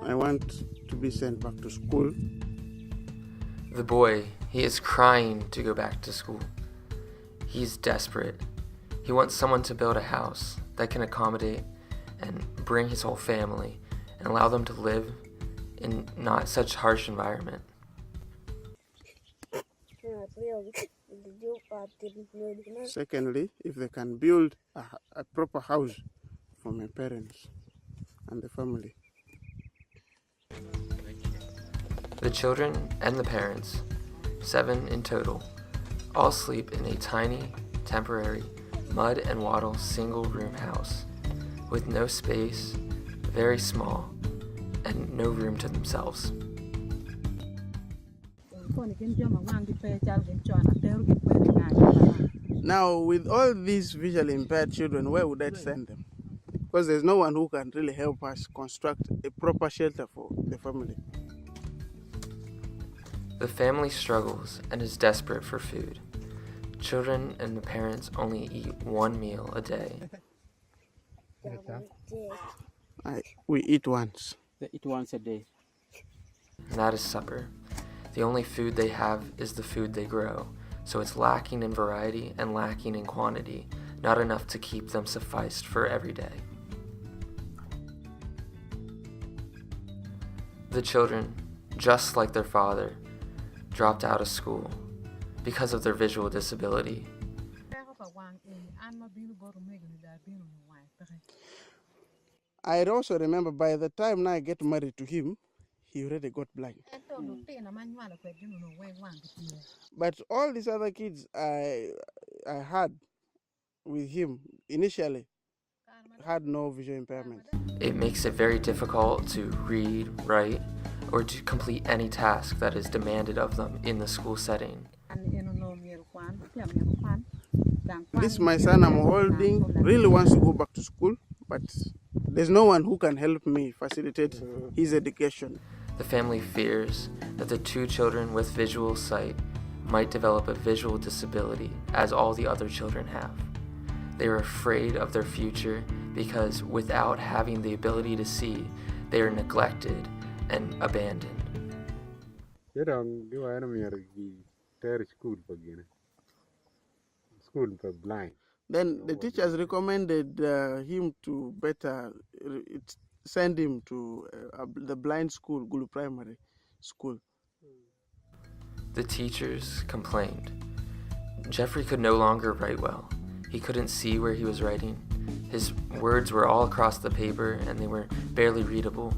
I want to be sent back to school. The boy, he is crying to go back to school. He's desperate. He wants someone to build a house that can accommodate and bring his whole family and allow them to live in not such harsh environment. Secondly, if they can build a proper house for my parents and the family. The children and the parents, 7 in total, all sleep in a tiny, temporary, mud and wattle single-room house with no space, very small, and no room to themselves. Now, with all these visually impaired children, where would I send them? Because there's no one who can really help us construct a proper shelter for the family. The family struggles and is desperate for food. Children and the parents only eat 1 meal a day. We eat once. They eat once a day. And that is supper. The only food they have is the food they grow, so it's lacking in variety and lacking in quantity, not enough to keep them sufficed for every day. The children, just like their father, dropped out of school because of their visual disability. I also remember by the time I get married to him, he already got blind. But all these other kids I had with him initially had no visual impairment. It makes it very difficult to read, write, or to complete any task that is demanded of them in the school setting. This my son I'm holding really wants to go back to school, but there's no one who can help me facilitate his education. The family fears that the 2 children with visual sight might develop a visual disability, as all the other children have. They are afraid of their future because without having the ability to see, they are neglected and abandoned. School for blind. Then the teachers recommended him to send him to the blind school, Gulu Primary School. The teachers complained. Jeffrey could no longer write well. He couldn't see where he was writing. His words were all across the paper and they were barely readable.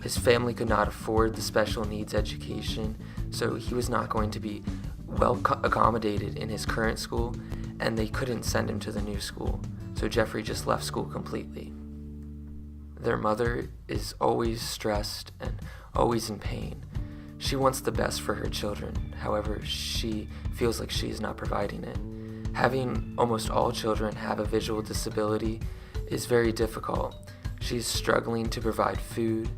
His family could not afford the special needs education, so he was not going to be well accommodated in his current school, and they couldn't send him to the new school, so Jeffrey just left school completely. Their mother is always stressed and always in pain. She wants the best for her children, however, she feels like she is not providing it. Having almost all children have a visual disability is very difficult. She's struggling to provide food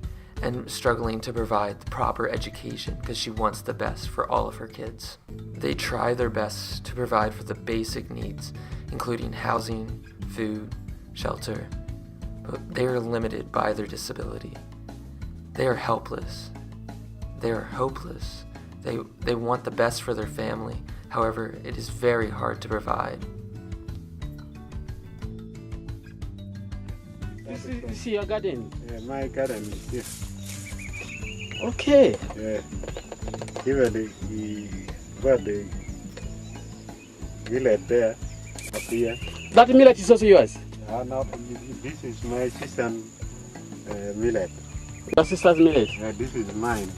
and struggling to provide the proper education because she wants the best for all of her kids. They try their best to provide for the basic needs, including housing, food, shelter, but they are limited by their disability. They are helpless. They are hopeless. They want the best for their family. However, it is very hard to provide. This is your garden? Yeah, my garden is here. Okay. Yeah. Even the millet there, up here. That millet is also yours? No, this is my sister's millet. Your sister's millet? This is mine.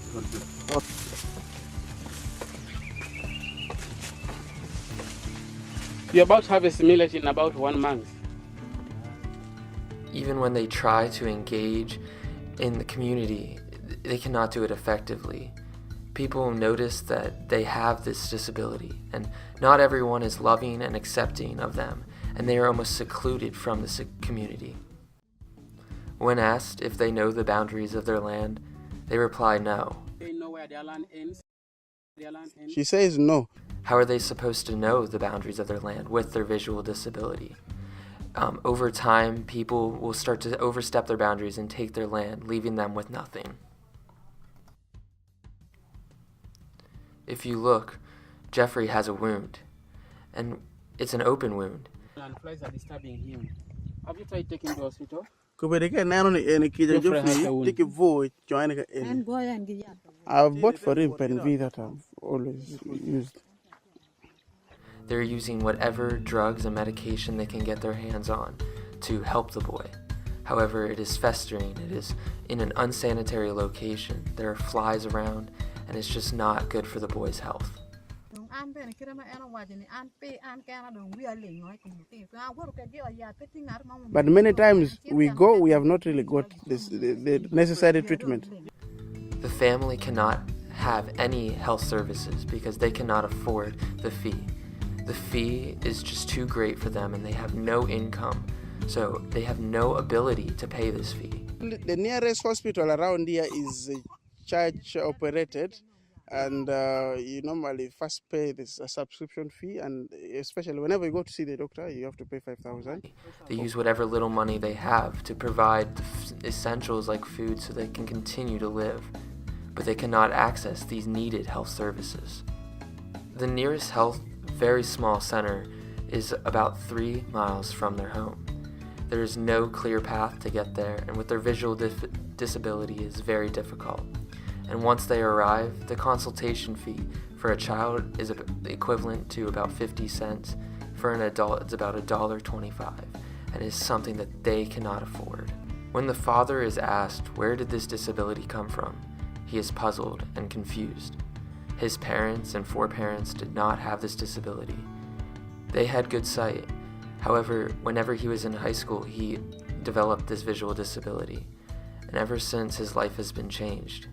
Okay. You're about to harvest millet in about 1 month. Even when they try to engage in the community, they cannot do it effectively. People notice that they have this disability, and not everyone is loving and accepting of them, and they are almost secluded from the community. When asked if they know the boundaries of their land, they reply no. They know where their land ends? Their land ends? She says no. How are they supposed to know the boundaries of their land with their visual disability? Over time, people will start to overstep their boundaries and take their land, leaving them with nothing. If you look, Jeffrey has a wound, and it's an open wound. And flies are disturbing him. Have you tried taking him to hospital? I've bought for him pen V that I've always used. They're using whatever drugs and medication they can get their hands on to help the boy. However, it is festering, it is in an unsanitary location, there are flies around, and it's just not good for the boy's health. But many times we go, we have not really got the necessary treatment. The family cannot have any health services because they cannot afford the fee. The fee is just too great for them and they have no income, so they have no ability to pay this fee. The nearest hospital around here is church operated, and you normally first pay this subscription fee, and especially whenever you go to see the doctor, you have to pay 5,000. They use whatever little money they have to provide the essentials like food so they can continue to live, but they cannot access these needed health services. The nearest very small center is about 3 miles from their home. There is no clear path to get there, and with their visual disability is very difficult. And once they arrive, the consultation fee for a child is equivalent to about 50 cents. For an adult, it's about $1.25, and is something that they cannot afford. When the father is asked, where did this disability come from? He is puzzled and confused. His parents and foreparents did not have this disability. They had good sight. However, whenever he was in high school, he developed this visual disability, and ever since his life has been changed.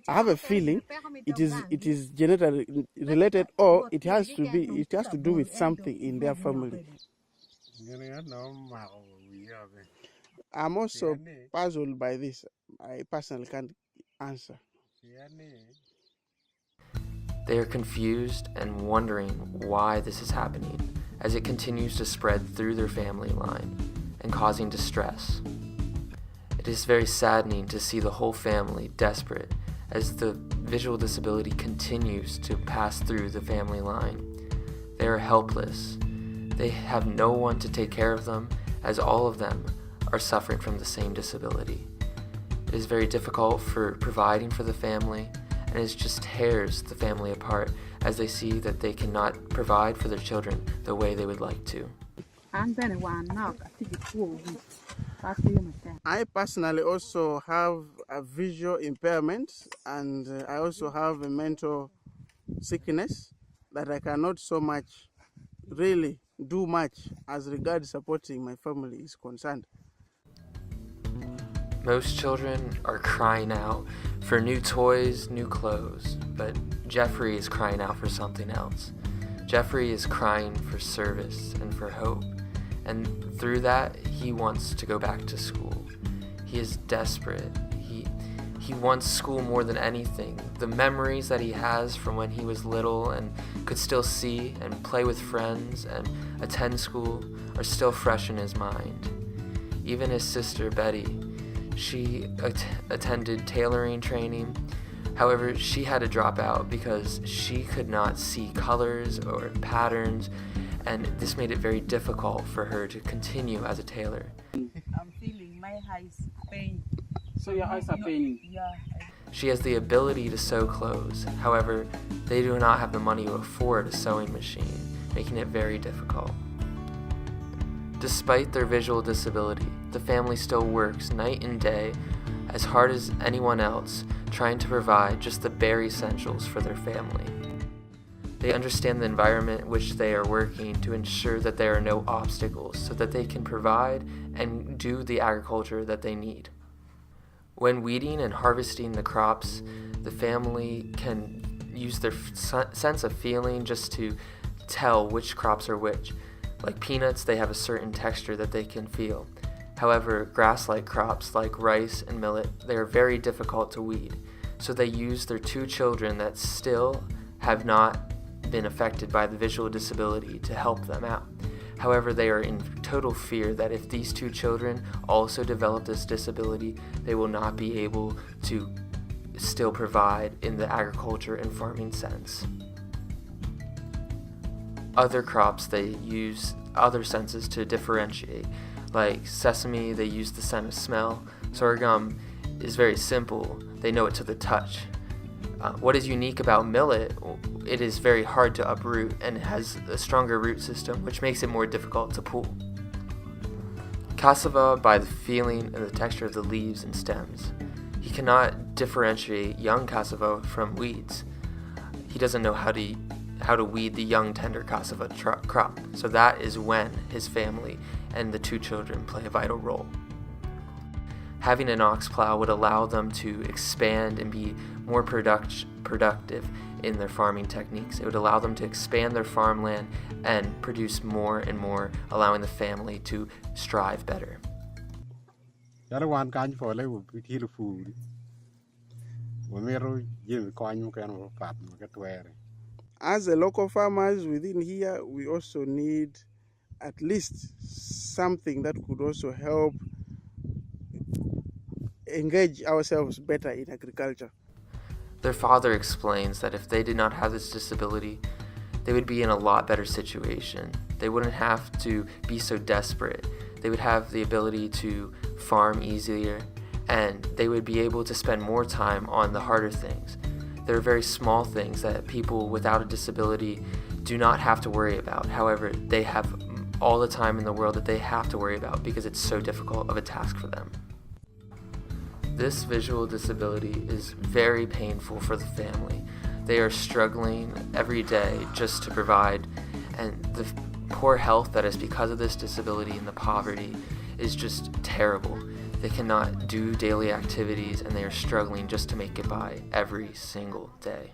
I have a feeling it is genetically related, or it has to do with something in their family. I'm also puzzled by this. I personally can't answer. They are confused and wondering why this is happening, as it continues to spread through their family line and causing distress. It is very saddening to see the whole family desperate as the visual disability continues to pass through the family line. They are helpless. They have no one to take care of them, as all of them are suffering from the same disability. It is very difficult for providing for the family, and it just tears the family apart as they see that they cannot provide for their children the way they would like to. I personally also have a visual impairment, and I also have a mental sickness that I cannot so much really do much as regards supporting my family is concerned. Most children are crying out for new toys, new clothes, but Jeffrey is crying out for something else. Jeffrey is crying for service and for hope, and through that, he wants to go back to school. He is desperate. He wants school more than anything. The memories that he has from when he was little and could still see and play with friends and attend school are still fresh in his mind. Even his sister, Betty, she attended tailoring training. However, she had to drop out because she could not see colors or patterns, and this made it very difficult for her to continue as a tailor. I'm feeling my eyes pain. So your eyes are paining? Yeah. She has the ability to sew clothes. However, they do not have the money to afford a sewing machine, making it very difficult. Despite their visual disability, the family still works night and day as hard as anyone else, trying to provide just the bare essentials for their family. They understand the environment in which they are working to ensure that there are no obstacles so that they can provide and do the agriculture that they need. When weeding and harvesting the crops, the family can use their sense of feeling just to tell which crops are which. Like peanuts, they have a certain texture that they can feel. However, grass-like crops like rice and millet, they are very difficult to weed. So they use their 2 children that still have not been affected by the visual disability to help them out. However, they are in total fear that if these 2 children also develop this disability, they will not be able to still provide in the agriculture and farming sense. Other crops, they use other senses to differentiate. Like sesame, they use the sense of smell. Sorghum is very simple. They know it to the touch. What is unique about millet, it is very hard to uproot and it has a stronger root system, which makes it more difficult to pull. Cassava, by the feeling and the texture of the leaves and stems. He cannot differentiate young cassava from weeds. He doesn't know how to weed the young tender cassava crop. So that is when his family and the 2 children play a vital role. Having an ox plow would allow them to expand and be more productive in their farming techniques. It would allow them to expand their farmland and produce more and more, allowing the family to strive better. As a local farmers within here, we also need at least something that could also help engage ourselves better in agriculture. Their father explains that if they did not have this disability, they would be in a lot better situation. They wouldn't have to be so desperate. They would have the ability to farm easier, and they would be able to spend more time on the harder things. There are very small things that people without a disability do not have to worry about. However, they have all the time in the world that they have to worry about because it's so difficult of a task for them. This visual disability is very painful for the family. They are struggling every day just to provide, and the poor health that is because of this disability and the poverty is just terrible. They cannot do daily activities and they are struggling just to make it by every single day.